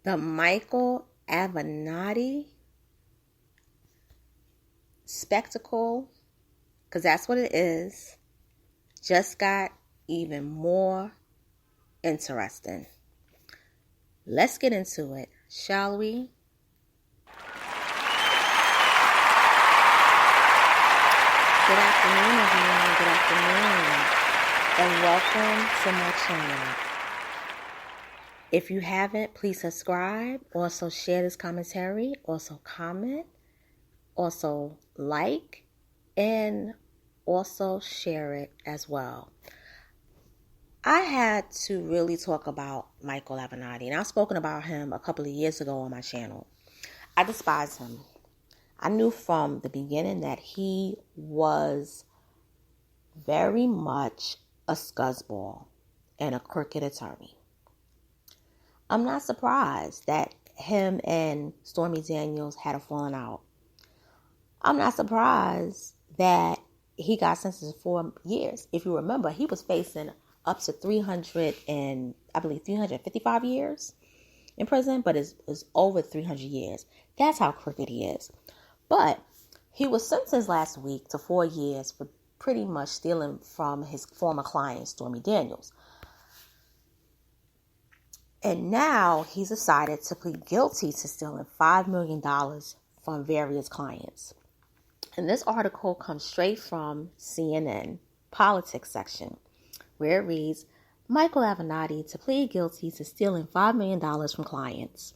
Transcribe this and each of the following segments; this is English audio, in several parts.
The Michael Avenatti spectacle, because that's what it is, just got even more interesting. Let's get into it, shall we? Good afternoon, everyone. Good afternoon. And welcome to my channel. If you haven't, please subscribe. Also share this commentary. Also comment. Also like. And also share it as well. I had to really talk about Michael Avenatti. And I've spoken about him a couple of years ago on my channel. I despise him. I knew from the beginning that he was very much a scuzzball and a crooked attorney. I'm not surprised that him and Stormy Daniels had a falling out. I'm not surprised that he got sentenced to 4 years. If you remember, he was facing up to 355 years in prison, but it's over 300 years. That's how crooked he is. But he was sentenced last week to 4 years for pretty much stealing from his former client, Stormy Daniels. And now he's decided to plead guilty to stealing $5 million from various clients. And this article comes straight from CNN politics section, where it reads, Michael Avenatti to plead guilty to stealing $5 million from clients.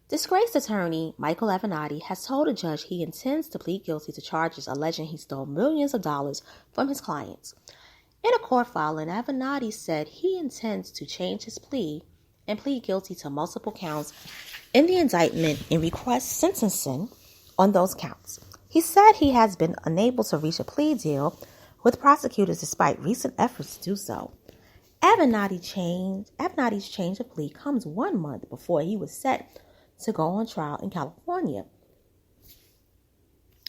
Disgraced attorney Michael Avenatti has told a judge he intends to plead guilty to charges alleging he stole millions of dollars from his clients. In a court filing, Avenatti said he intends to change his plea and plead guilty to multiple counts in the indictment and request sentencing on those counts. He said he has been unable to reach a plea deal with prosecutors despite recent efforts to do so. Avenatti's change of plea comes 1 month before he was set to go on trial in California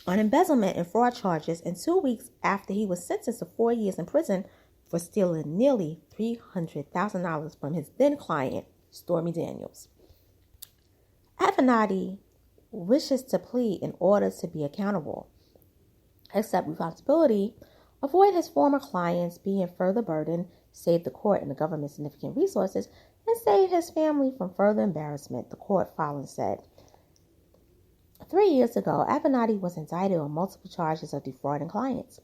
on embezzlement and fraud charges, and 2 weeks after he was sentenced to 4 years in prison for stealing nearly $300,000 from his then client, Stormy Daniels. Avenatti wishes to plead in order to be accountable, accept responsibility, avoid his former clients being further burdened, save the court and the government significant resources, and save his family from further embarrassment, the court filing said. 3 years ago, Avenatti was indicted on multiple charges of defrauding clients.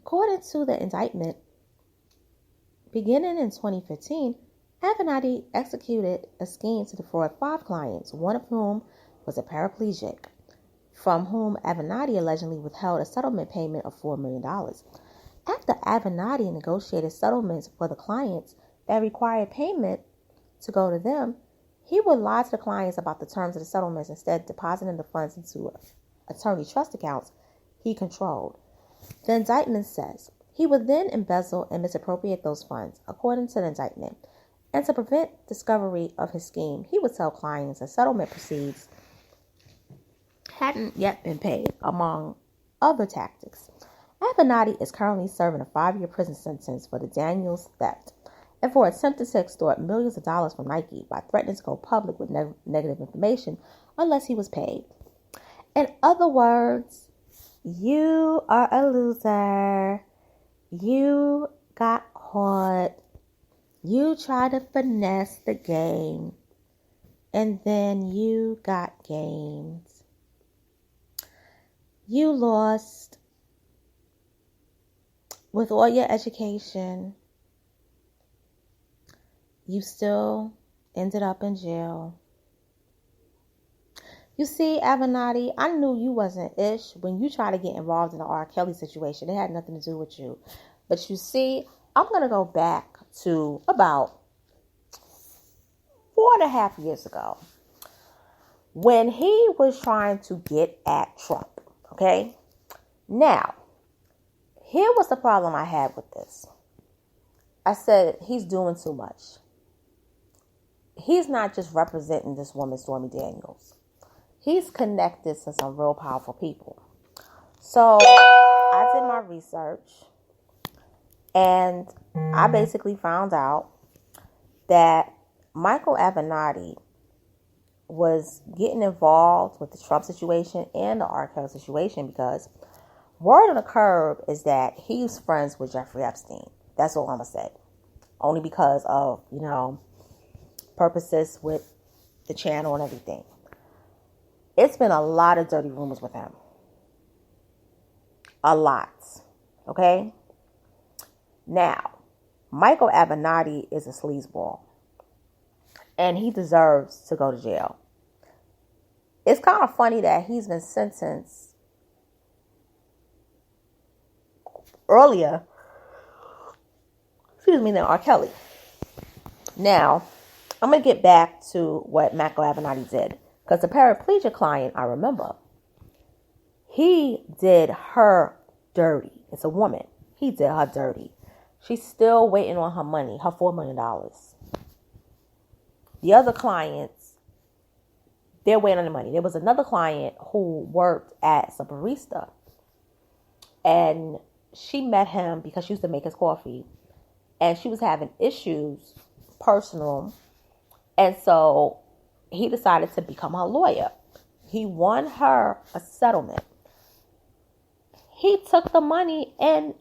According to the indictment, beginning in 2015, Avenatti executed a scheme to defraud 5 clients, one of whom was a paraplegic, from whom Avenatti allegedly withheld a settlement payment of $4 million. After Avenatti negotiated settlements for the clients that required payment to go to them, he would lie to the clients about the terms of the settlements, instead depositing the funds into attorney trust accounts he controlled. The indictment says he would then embezzle and misappropriate those funds, according to the indictment. And to prevent discovery of his scheme, he would tell clients that settlement proceeds hadn't yet been paid, among other tactics. Avenatti is currently serving a 5-year prison sentence for the Daniels theft and for attempting to extort millions of dollars from Nike by threatening to go public with negative information unless he was paid. In other words, you are a loser. You got caught. You tried to finesse the game, and then you got gamed. You lost. With all your education, you still ended up in jail. You see, Avenatti, I knew you wasn't ish when you tried to get involved in the R. Kelly situation. It had nothing to do with you. But you see, I'm going to go back to about 4.5 years ago when he was trying to get at Trump. Okay? Now, here was the problem I had with this. I said, he's doing too much. He's not just representing this woman, Stormy Daniels. He's connected to some real powerful people. So I did my research, and I basically found out that Michael Avenatti was getting involved with the Trump situation and the R. Kelly situation, because word on the curb is that he's friends with Jeffrey Epstein. That's all I'm going to say. Only because of, purposes with the channel and everything. It's been a lot of dirty rumors with him. A lot. Okay? Now, Michael Avenatti is a sleazeball. And he deserves to go to jail. It's kind of funny that he's been sentenced earlier, than R. Kelly. Now, I'm going to get back to what Michael Avenatti did. Because the paraplegic client, I remember, he did her dirty. It's a woman. He did her dirty. She's still waiting on her money, her $4 million. The other clients, they're waiting on the money. There was another client who worked as a barista. And she met him because she used to make his coffee. And she was having issues, personal. And so he decided to become her lawyer. He won her a settlement. He took the money and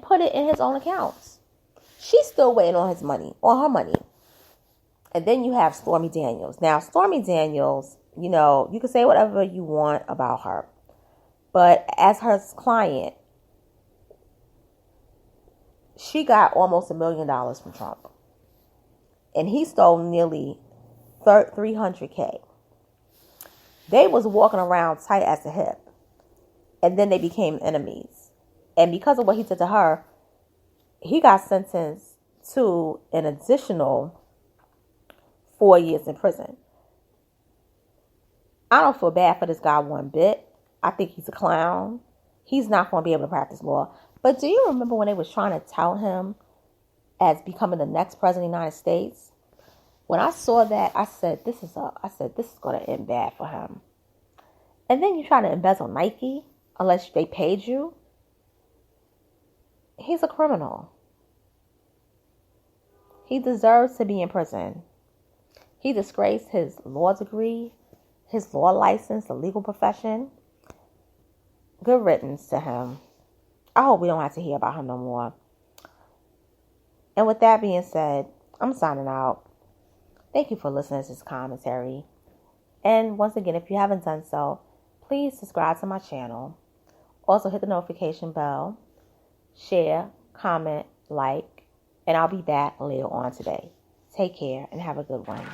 put it in his own accounts. She's still waiting on his money, on her money. And then you have Stormy Daniels. Now, Stormy Daniels, you can say whatever you want about her. But as her client, she got almost $1 million from Trump. And he stole nearly $300K. They was walking around tight as a hip. And then they became enemies. And because of what he did to her, he got sentenced to an additional 4 years in prison. I don't feel bad for this guy one bit. I think he's a clown. He's not going to be able to practice law. But do you remember when they was trying to tout him as becoming the next president of the United States? When I saw that, I said, this is going to end bad for him. And then you try to embezzle Nike unless they paid you. He's a criminal. He deserves to be in prison. He disgraced his law degree, his law license, the legal profession. Good riddance to him. I hope we don't have to hear about him no more. And with that being said, I'm signing out. Thank you for listening to this commentary. And once again, if you haven't done so, please subscribe to my channel. Also hit the notification bell, share, comment, like, and I'll be back later on today. Take care and have a good one.